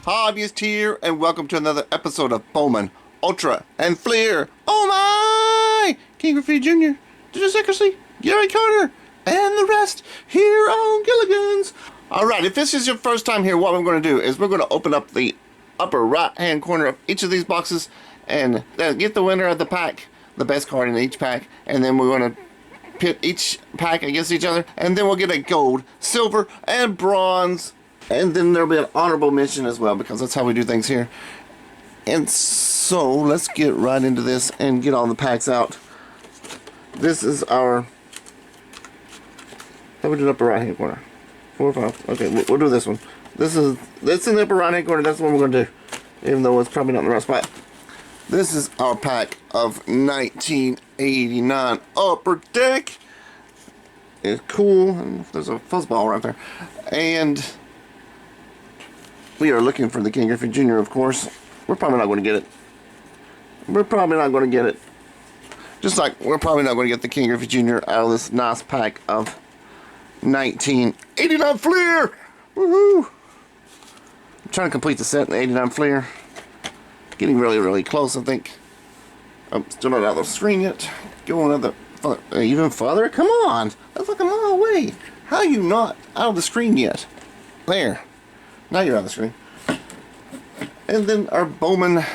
Hobbyist here, and welcome to another episode of Bowman, Ultra, and Fleer. Oh my! King Graffiti Jr., Dennis Eckersley, Gary Carter, and the rest here on Gilligan's. Alright, if this is your first time here, what we're going to do is we're going to open up the upper right hand corner of each of these boxes and get the winner of the pack, the best card in each pack, and then we're going to pit each pack against each other, and then we'll get a gold, silver, and bronze. And then there'll be an honorable mention as well, because that's how we do things here. And so, let's get right into this and get all the packs out. This is our... How do we do the upper right hand corner? 4 or 5. Okay, we'll do this one. This in the upper right hand corner. That's what we're going to do. Even though it's probably not in the right spot. This is our pack of 1989 Upper Deck. It's cool. And there's a fuzzball right there. And... we are looking for the King Griffey Jr., of course. We're probably not going to get it. We're probably not going to get it. Just like we're probably not going to get the King Griffey Jr. out of this nice pack of 1989 Fleer. Woohoo! I'm trying to complete the set in the 89 Fleer. Getting really, really close, I think. I'm still not out of the screen yet. Going another even farther? Come on! That's like a mile away. How are you not out of the screen yet? There. Now you're on the screen. And then our Bowman,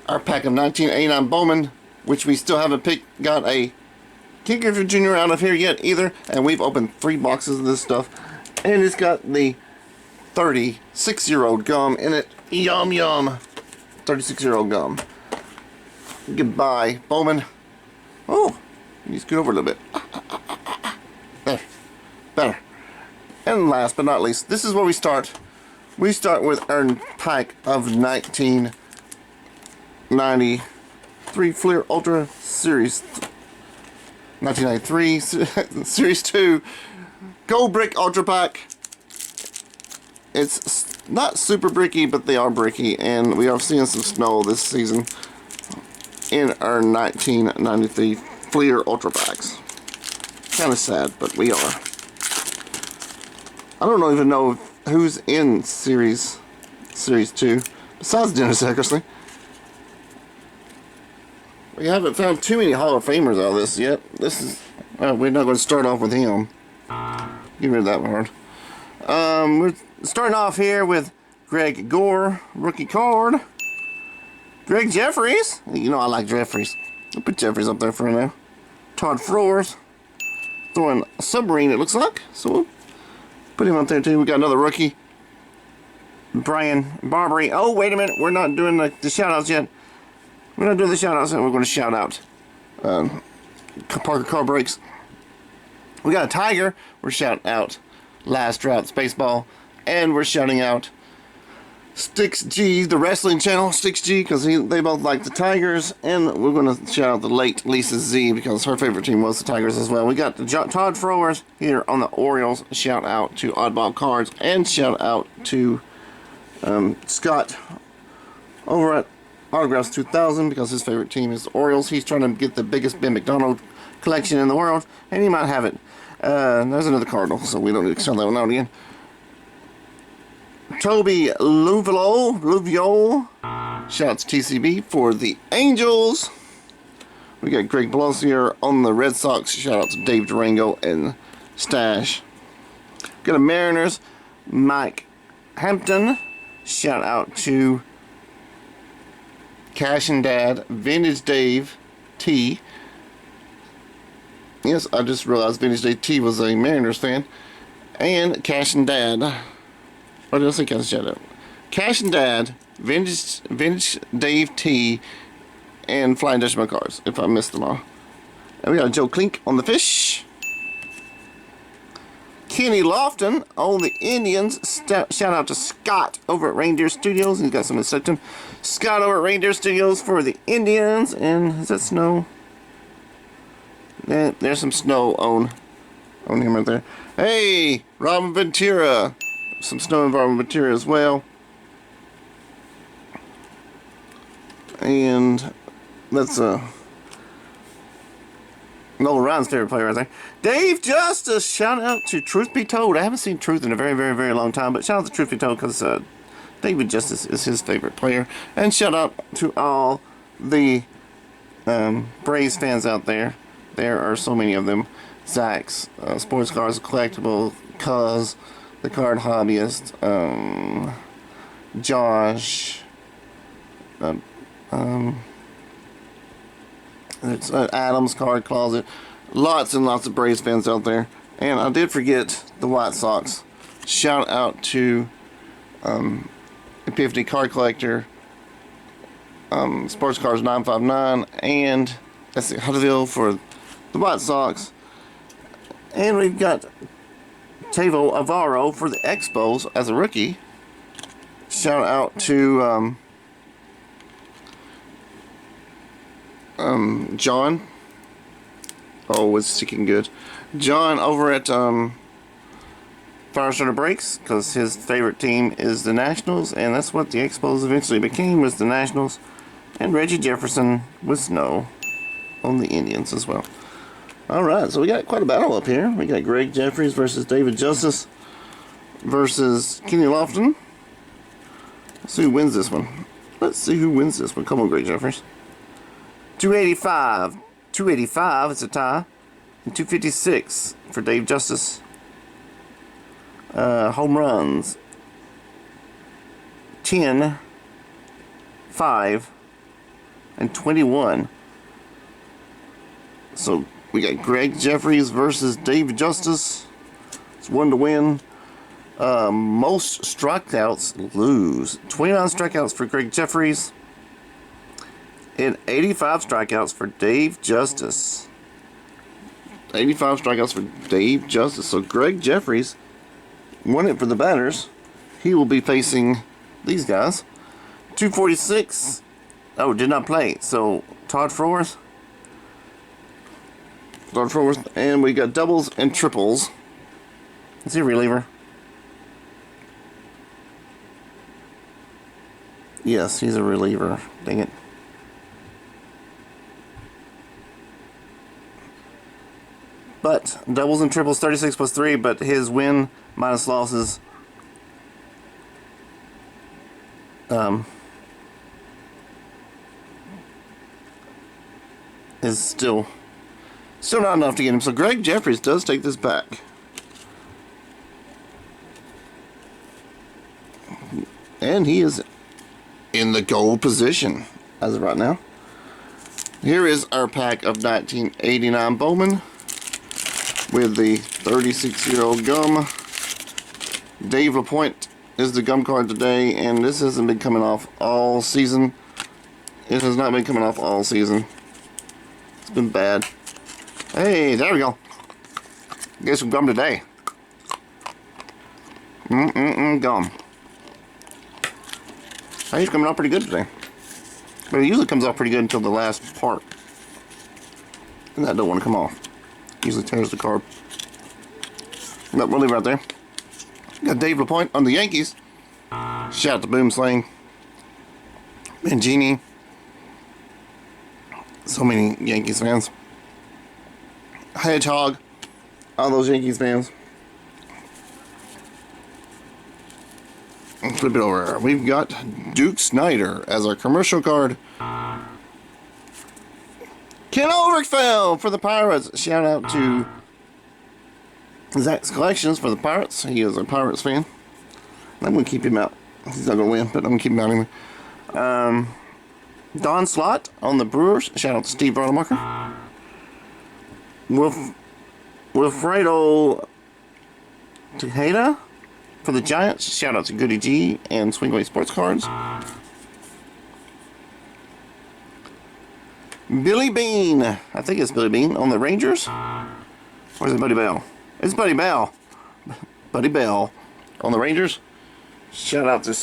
our pack of 1989 Bowman, which we still haven't got a King Griffey Jr. out of here yet either. And we've opened 3 boxes of this stuff. And it's got the 36-year-old gum in it. Yum yum. 36-year-old gum. Goodbye, Bowman. Oh, you scoot over a little bit. There. Better. And last but not least, this is where we start. We start with our pack of 1993 Fleer Ultra Series 1993 Series 2 Gold Brick Ultra Pack. It's not super bricky, but they are bricky, and we are seeing some snow this season in our 1993 Fleer Ultra Packs. Kind of sad, but we are. I don't even know who's in Series 2 besides Dennis Eckersley. We haven't found too many Hall of Famers out of this yet. This is we're not going to start off with him. Get rid of that word. We're starting off here with Greg Gore, rookie card. Greg Jeffries. You know I like Jeffries. I'll put Jeffries up there for now. Todd Flores. Throwing a submarine, it looks like. So we'll put him up there too. We got another rookie. Brian Barbary. Oh, wait a minute. We're not doing the shout-outs yet. We're not doing the shout-outs yet. We're going to shout out Parker Car Breaks. We got a Tiger. We're shouting out Last Drought Spaceball. And we're shouting out Sticks G, the wrestling channel, Sticks G, because they both like the Tigers. And we're going to shout out the late Lisa Z, because her favorite team was the Tigers as well. We got the Todd Frowers here on the Orioles. Shout out to Oddball Cards. And shout out to Scott over at Autographs 2000, because his favorite team is the Orioles. He's trying to get the biggest Ben McDonald collection in the world, and he might have it. There's another Cardinal, so we don't need to shout that one out again. Toby Louviol, shouts TCB for the Angels. We got Greg Blossier on the Red Sox. Shout out to Dave Durango and Stash. Got a Mariners, Mike Hampton. Shout out to Cash and Dad, Vintage Dave T. Yes, I just realized Vintage Dave T was a Mariners fan. And Cash and Dad. What did I say? Shout out. Cash and Dad, Vintage Dave T, and Flying Dutchman Cards, if I missed them all. And we got Joe Klink on the Fish. Kenny Lofton on the Indians. Shout out to Scott over at Reindeer Studios. He's got some instruction. Scott over at Reindeer Studios for the Indians. And is that snow? Yeah, there's some snow on him right there. Hey, Robin Ventura. Some snow involving material as well. And that's Nolan Ryan's favorite player right there. Dave Justice, shout out to Truth Be Told. I haven't seen Truth in a very, very, very long time, but shout out to Truth Be Told because David Justice is his favorite player. And shout out to all the Braves fans out there. There are so many of them. Zach's, Sports Cars Collectible, Cuz, The Card Hobbyist, Josh, it's Adam's Card Closet. Lots and lots of Braves fans out there. And I did forget the White Sox. Shout out to Epiphany Card Collector, Sports Cars 959, and that's the Huddersfield for the White Sox. And we've got Tavo Avaro for the Expos as a rookie. Shout out to John. Oh, it's sticking good. John over at Firestarter Breaks, because his favorite team is the Nationals, and that's what the Expos eventually became, was the Nationals. And Reggie Jefferson with Snow on the Indians as well. Alright, so we got quite a battle up here. We got Greg Jeffries versus David Justice versus Kenny Lofton. Let's see who wins this one. Let's see who wins this one. Come on, Greg Jeffries. 285. 285, it's a tie. And 256 for Dave Justice. Home runs. 10, 5, and 21. So we got Greg Jeffries versus Dave Justice. It's 1 to win. Most strikeouts lose. 29 strikeouts for Greg Jeffries. And 85 strikeouts for Dave Justice. 85 strikeouts for Dave Justice. So Greg Jeffries won it for the batters. He will be facing these guys. 246. Oh, did not play. So Todd Frorth. And we got doubles and triples. Is he a reliever? Yes, he's a reliever. Dang it. But doubles and triples, 36 plus 3, but his win minus losses is still not enough to get him. So Greg Jeffries does take this back. And he is in the goal position as of right now. Here is our pack of 1989 Bowman with the 36-year-old gum. Dave LaPointe is the gum card today, and this hasn't been coming off all season. It has not been coming off all season. It's been bad. Hey, there we go. Get some gum today. Gum. Hey, he's coming off pretty good today. But it usually comes off pretty good until the last part. And that don't want to come off. Usually tears the card. But we'll leave it right there. Got Dave LaPointe on the Yankees. Shout out to Boom Slang. Mangini. So many Yankees fans. Hedgehog. All those Yankees fans. Flip it over. We've got Duke Snyder as our commercial card. Ken Overfell for the Pirates. Shout out to Zach's Collections for the Pirates. He is a Pirates fan. I'm going to keep him out. He's not going to win, but I'm going to keep him out anyway. Don Slott on the Brewers. Shout out to Steve Rademacher. Wilfredo Tejeda for the Giants. Shout out to Goody G and Swingway Sports Cards. Billy Bean. I think it's Billy Bean on the Rangers. Or is it Buddy Bell? It's Buddy Bell. Buddy Bell on the Rangers. Shout out to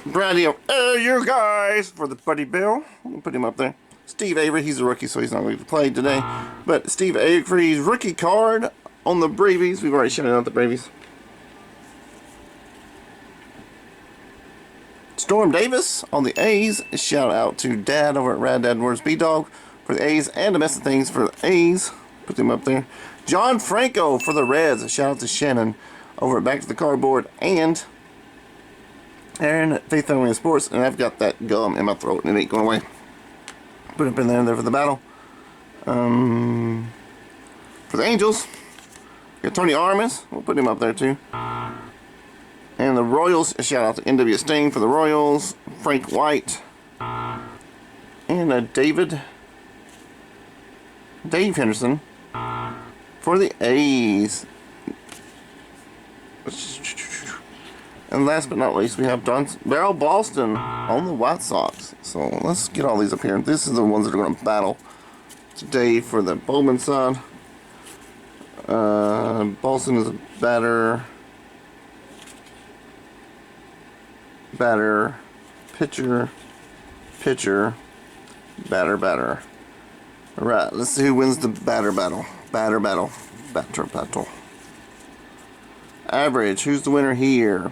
Brady. You guys for the Buddy Bell. I'm going to put him up there. Steve Avery. He's a rookie, so he's not going to play today. But Steve Avery's rookie card on the Bravies. We've already shouted out the Bravies. Storm Davis on the A's. Shout out to Dad over at Rad Dad Wars B-Dog for the A's, and domestic things for the A's. Put them up there. John Franco for the Reds. Shout out to Shannon over at Back to the Cardboard. And Aaron, Faith Family and Sports. And I've got that gum in my throat and it ain't going away. Put it up in there for the battle. For the Angels, got Tony Armas. We'll put him up there too. And the Royals, shout out to NW Sting for the Royals. Frank White. And Dave Henderson for the A's. And last but not least, we have Darryl Boston on the White Sox. So let's get all these up here. This is the ones that are going to battle today for the Bowman side. Boston is a batter, pitcher, batter. Alright, let's see who wins the batter battle. Batter battle. Average, who's the winner here?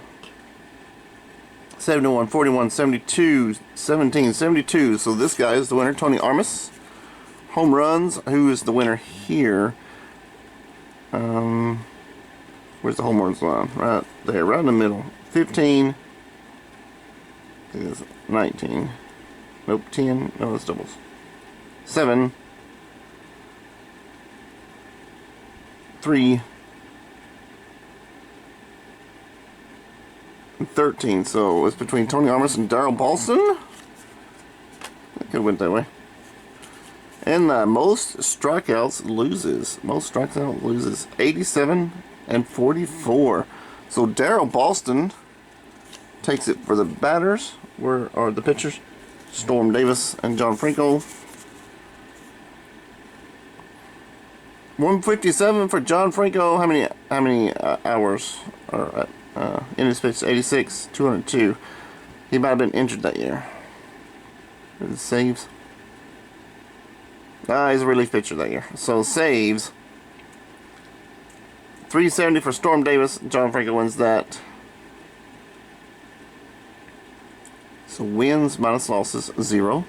71, 41, 72, 17, 72. So this guy is the winner, Tony Armas. Home runs, who is the winner here? Where's the home runs line? Right there, right in the middle. 15. I think it's 19. Nope, 10. No, it's doubles. 7. 3. 13. So it's between Tony Armas and Darryl Boston. That could have went that way. And most strikeouts loses. 87 and 44. So Darryl Boston takes it for the batters, or the pitchers. Storm Davis and John Franco. 157 for John Franco. How many hours? Or in his pitch, 86, 202. He might have been injured that year. The saves. He's a relief pitcher that year. So saves. 370 for Storm Davis. John Franco wins that. So wins minus losses 0.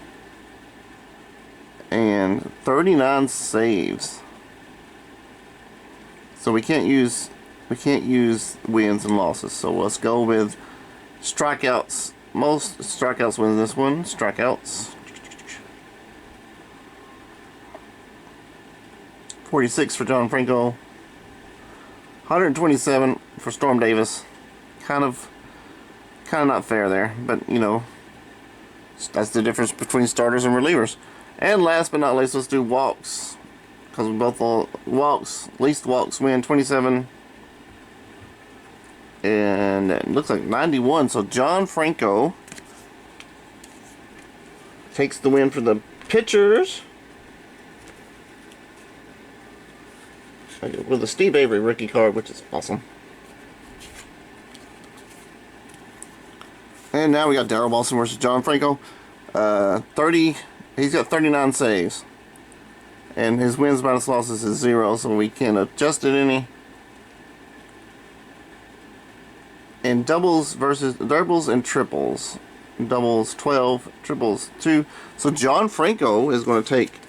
And 39 saves. So we can't use wins and losses. So let's go with strikeouts. Most strikeouts wins this one. Strikeouts. 46 for John Franco. 127 for Storm Davis. Kind of not fair there, but you know, that's the difference between starters and relievers. And last but not least, let's do walks, because we both all walks, least walks win. 27, and it looks like 91. So John Franco takes the win for the pitchers with a Steve Avery rookie card, which is awesome. And now we got Darryl Boston versus John Franco. 30. He's got 39 saves, and his wins minus losses is 0, so we can't adjust it any. And doubles and triples. Doubles 12, triples 2. So John Franco is going to take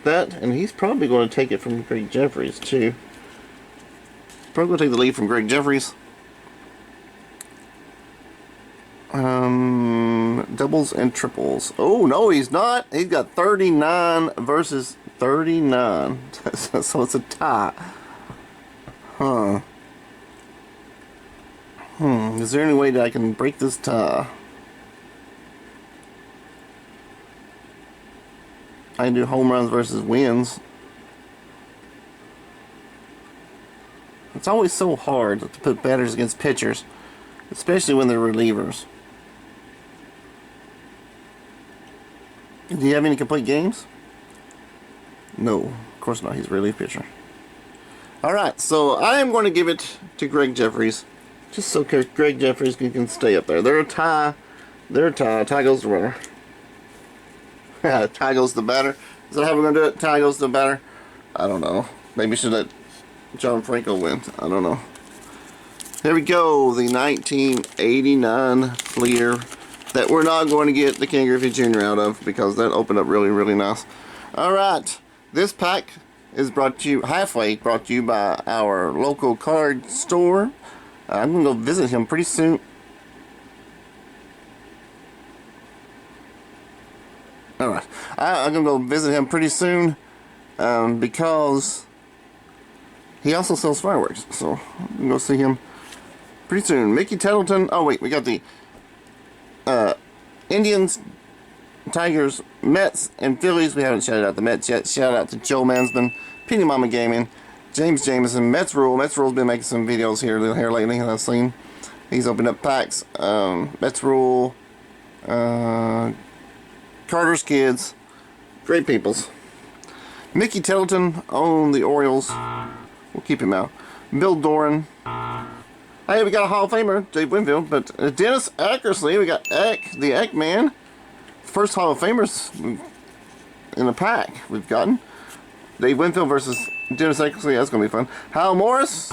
that, and he's probably going to take it from Greg Jeffries too. Probably going to take the lead from Greg Jeffries. Doubles and triples. Oh no, he's not. He's got 39 versus 39. So it's a tie. Huh. Is there any way that I can break this tie? I can do home runs versus wins. It's always so hard to put batters against pitchers, especially when they're relievers. Do you have any complete games? No, of course not. He's a relief pitcher. Alright, so I am going to give it to Greg Jeffries, just so Greg Jeffries can stay up there. They're a tie. Tie goes the runner. Tie goes the batter. Is that how we're going to do it? Tie goes the batter? I don't know. Maybe we should let John Franco win. I don't know. Here we go. The 1989 Fleer that we're not going to get the King Griffey Jr. out of, because that opened up really, really nice. Alright, this pack is brought to you, halfway brought to you by our local card store. I'm going to go visit him pretty soon. Alright, I'm going to go visit him pretty soon because he also sells fireworks. So I'm going to go see him pretty soon. Mickey Tettleton. Oh wait, we got the Indians, Tigers, Mets, and Phillies. We haven't shouted out the Mets yet. Shout out to Joe Mansman, Penny Mama Gaming, James Jameson, Mets Rule. Mets Rule's been making some videos here lately that I've seen. He's opened up packs. Mets Rule, Carter's Kids, great peoples. Mickey Tettleton on the Orioles. We'll keep him out. Bill Doran. Hey, we got a Hall of Famer, Dave Winfield, but Dennis Eckersley, we got Eck, the Eck Man. First Hall of Famers in the pack we've gotten. Dave Winfield versus Dennis Eckersley, that's going to be fun. Hal Morris,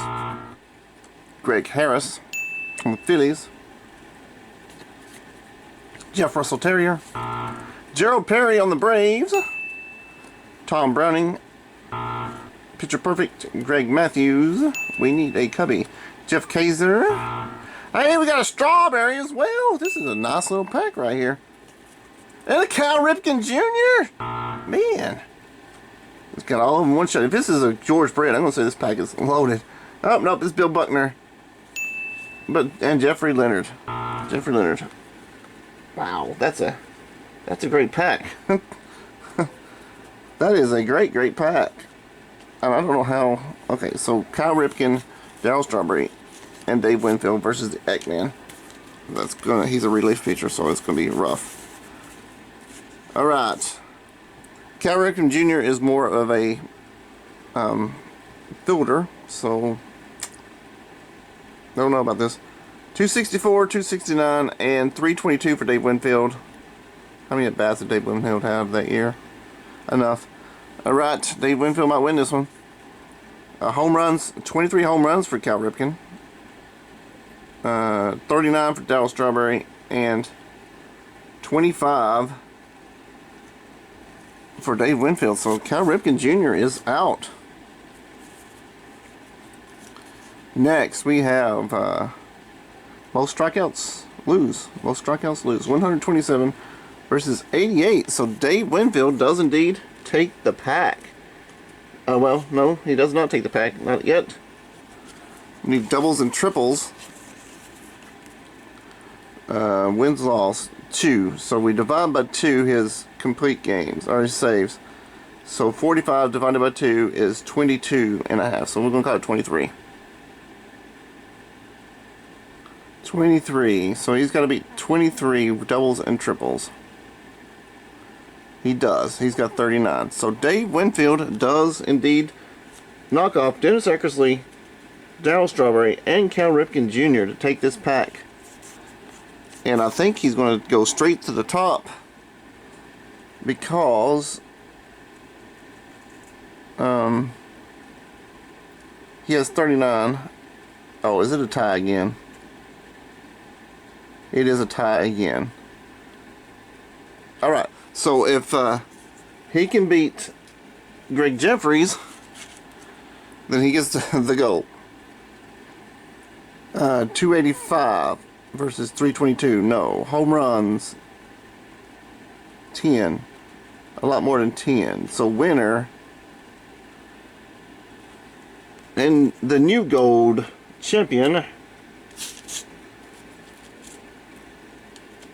Greg Harris on the Phillies, Jeff Russell Terrier, Gerald Perry on the Braves, Tom Browning, Picture Perfect, Greg Matthews, we need a cubby, Jeff Kaiser. Hey, we got a strawberry as well. This is a nice little pack right here. And a Cal Ripken Jr. Man, it's got all of them in one shot. If this is a George Brett, I'm gonna say this pack is loaded. Oh nope, this is Bill Buckner, and Jeffrey Leonard. Jeffrey Leonard. Wow, that's a great pack. That is a great pack. I don't know how. Okay, so Kyle Ripken, Darryl Strawberry, and Dave Winfield versus the Eggman. He's a relief pitcher, so it's gonna be rough. All right, Cal Ripken Jr. is more of a fielder, so I don't know about this. 264, 269, and 322 for Dave Winfield. How many at-bats did Dave Winfield have that year? Enough. Alright, Dave Winfield might win this one. Home runs, 23 home runs for Cal Ripken. 39 for Darryl Strawberry, and 25 for Dave Winfield. So Cal Ripken Jr. is out. Next, we have most strikeouts lose. Most strikeouts lose. 127 versus 88. So Dave Winfield does indeed take the pack. Well, no, he does not take the pack. Not yet. We need doubles and triples. Wins, loss, 2. So we divide by 2 his complete games, or his saves. So 45 divided by 2 is 22.5. So we're going to call it 23. 23. So he's got to beat 23 doubles and triples. He does. He's got 39. So Dave Winfield does indeed knock off Dennis Eckersley, Darryl Strawberry, and Cal Ripken Jr. to take this pack. And I think he's going to go straight to the top because he has 39. Oh, is it a tie again? It is a tie again. Alright, so if he can beat Greg Jeffries, then he gets the gold. 285 versus 322. No. Home runs, 10. A lot more than 10. So winner. And the new gold champion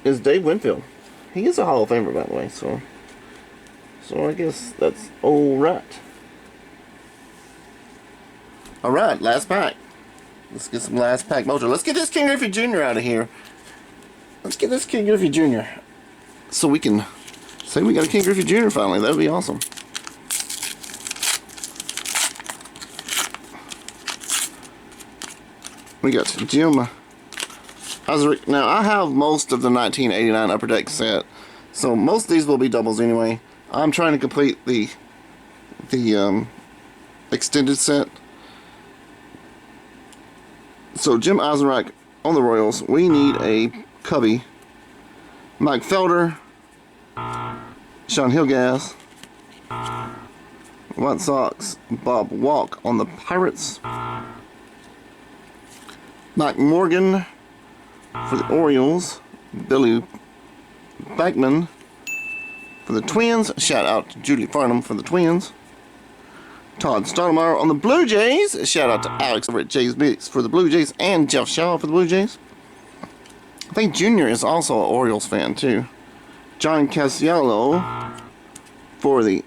is Dave Winfield. He is a Hall of Famer, by the way, so I guess that's alright. Alright, last pack. Let's get some last pack mojo. Let's get this King Griffey Jr. out of here. Let's get this King Griffey Jr. so we can say we got a King Griffey Jr. finally. That would be awesome. We got Jim Osric. Now, I have most of the 1989 Upper Deck set, so most of these will be doubles anyway. I'm trying to complete the extended set. So Jim Eisenreich on the Royals. We need a cubby Mike Felder, Sean Hillgas, White Sox, Bob Walk on the Pirates, Mike Morgan for the Orioles, Billy Backman for the Twins, shout out to Julie Farnham for the Twins, Todd Stottlemyre on the Blue Jays, shout out to Alex over at Jays Mix for the Blue Jays, and Jeff Shaw for the Blue Jays. I think Junior is also an Orioles fan too. John Casiello for the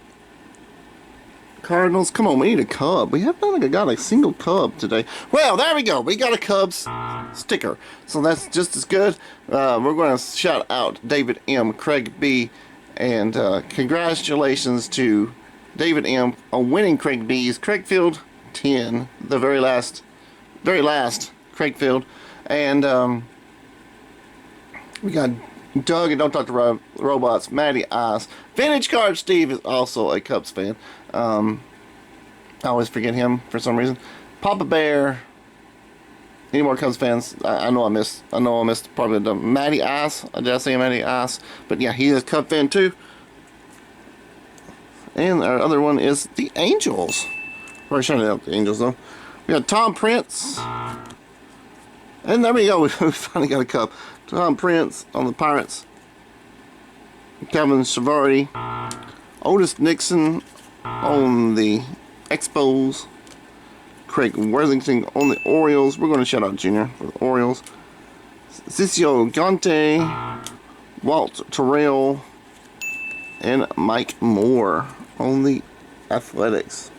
Cardinals. Come on, we need a Cub. We haven't got a single Cub today. Well, there we go. We got a Cubs sticker. So that's just as good. We're going to shout out David M., Craig B., and congratulations to David M. on winning Craig B.'s Craigfield 10, the very last Craigfield. And we got Doug and Don't Talk to Robots, Matty Ice. Vintage Card Steve is also a Cubs fan. I always forget him for some reason. Papa Bear. Any more Cubs fans? I know I missed probably the Matty Ice. Did I say Matty Ice? But yeah, he is a Cub fan too. And our other one is the Angels. We're shouting out the Angels though. We got Tom Prince. And there we go. We finally got a Cub. Tom Prince on the Pirates. Kevin Shavardi. Otis Nixon on the Expos. Craig Worthington on the Orioles. We're going to shout out Junior for the Orioles. Cicio Gante. Walt Terrell. And Mike Moore on the Athletics.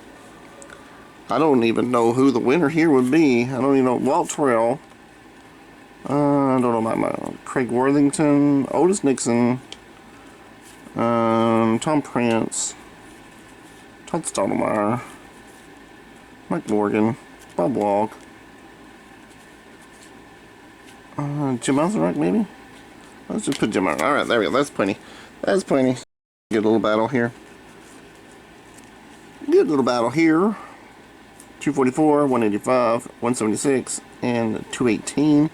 I don't even know who the winner here would be. I don't even know. Walt Terrell. I don't know about my Craig Worthington, Otis Nixon, Tom Prince, Todd Stottlemyre, Mike Morgan, Bob Walk, Jim Masaryk maybe? Let's just put Jim Masaryk. Alright, there we go. That's plenty. That's plenty. Good little battle here. 244, 185, 176, and 218.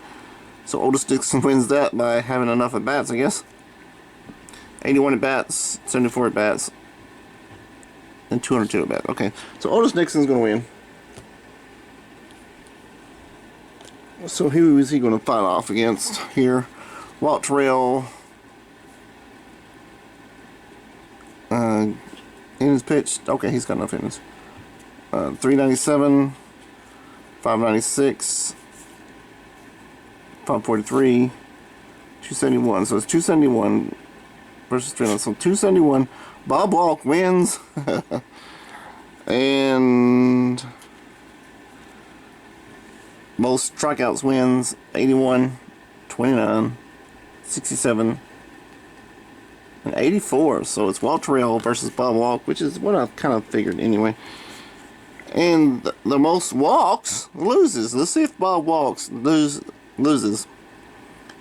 So Otis Dixon wins that by having enough at bats, I guess. 81 at bats, 74 at bats, and 202 at bats. Okay, so Otis Dixon's going to win. So who is he going to fight off against here? Walt Terrell. Innings pitched. Okay, he's got enough innings. 397, 596. 543, 271. So it's 271 versus 300. So 271. Bob Walk wins. And most strikeouts wins. 81, 29, 67, and 84. So it's Walt Terrell versus Bob Walk, which is what I kind of figured anyway. And the most walks loses. Let's see if Bob Walks loses.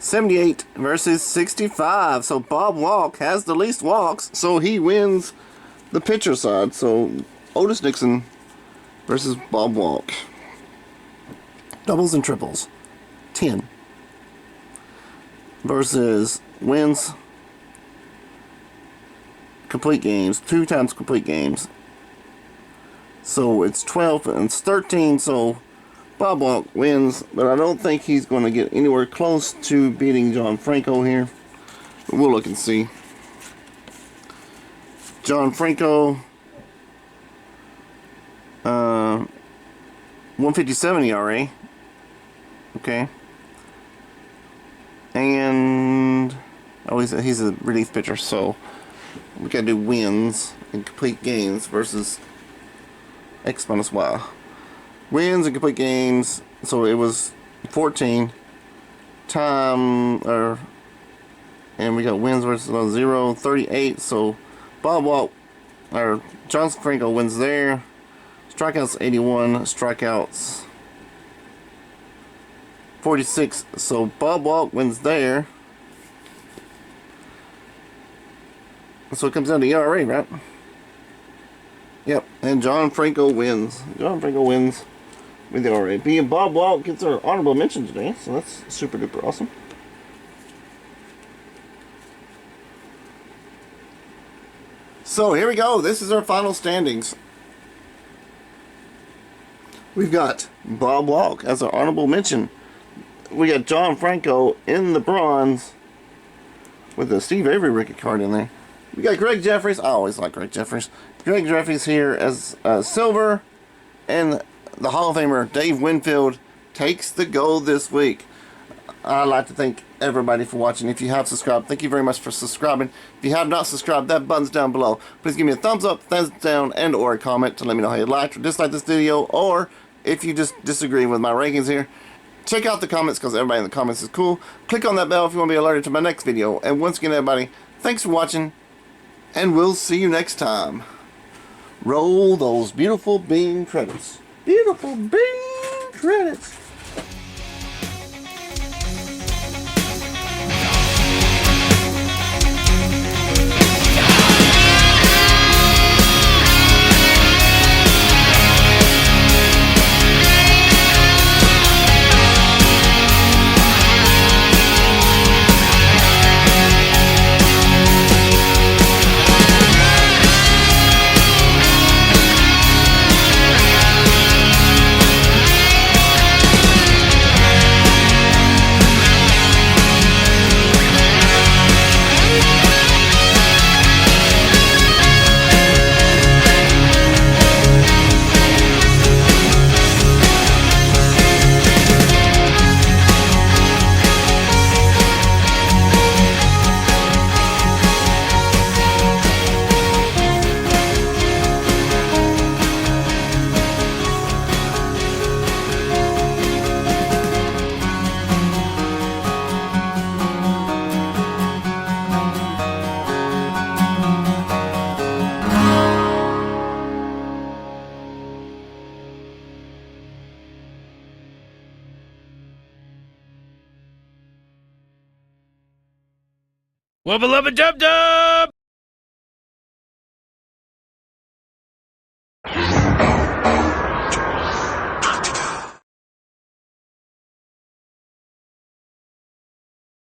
78 versus 65. So Bob Walk has the least walks, so he wins the pitcher side. So Otis Nixon versus Bob Walk. Doubles and triples. 10 versus wins complete games. 2 times complete games. So it's 12 and it's 13. So Bob Walk wins, but I don't think he's going to get anywhere close to beating John Franco here. But we'll look and see. John Franco, 157 ERA. Okay. And he's a relief pitcher, so we got to do wins and complete games versus X minus Y. Wins and complete games, so it was 14 and we got wins versus 0, 38. So Bob Walk or John Franco wins there. Strikeouts 81, strikeouts 46. So Bob Walk wins there. So it comes down to ERA, right? Yep, and John Franco wins. John Franco wins with the ERA. And Bob Walk gets our honorable mention today, so that's super duper awesome. So here we go. This is our final standings. We've got Bob Walk as our honorable mention. We got John Franco in the bronze with a Steve Avery rookie card in there. We got Greg Jeffries. I always like Greg Jeffries. Greg Jeffries here as silver. And the Hall of Famer Dave Winfield takes the gold this week. I'd like to thank everybody for watching. If you have subscribed, thank you very much for subscribing. If you have not subscribed, that button's down below. Please give me a thumbs up, thumbs down, and or a comment to let me know how you liked or disliked this video, or if you just disagree with my rankings here. Check out the comments because everybody in the comments is cool. Click on that bell if you want to be alerted to my next video. And once again, everybody, thanks for watching, and we'll see you next time. Roll those beautiful bean credits. Beautiful bean credits. Wubba lubba dub dub!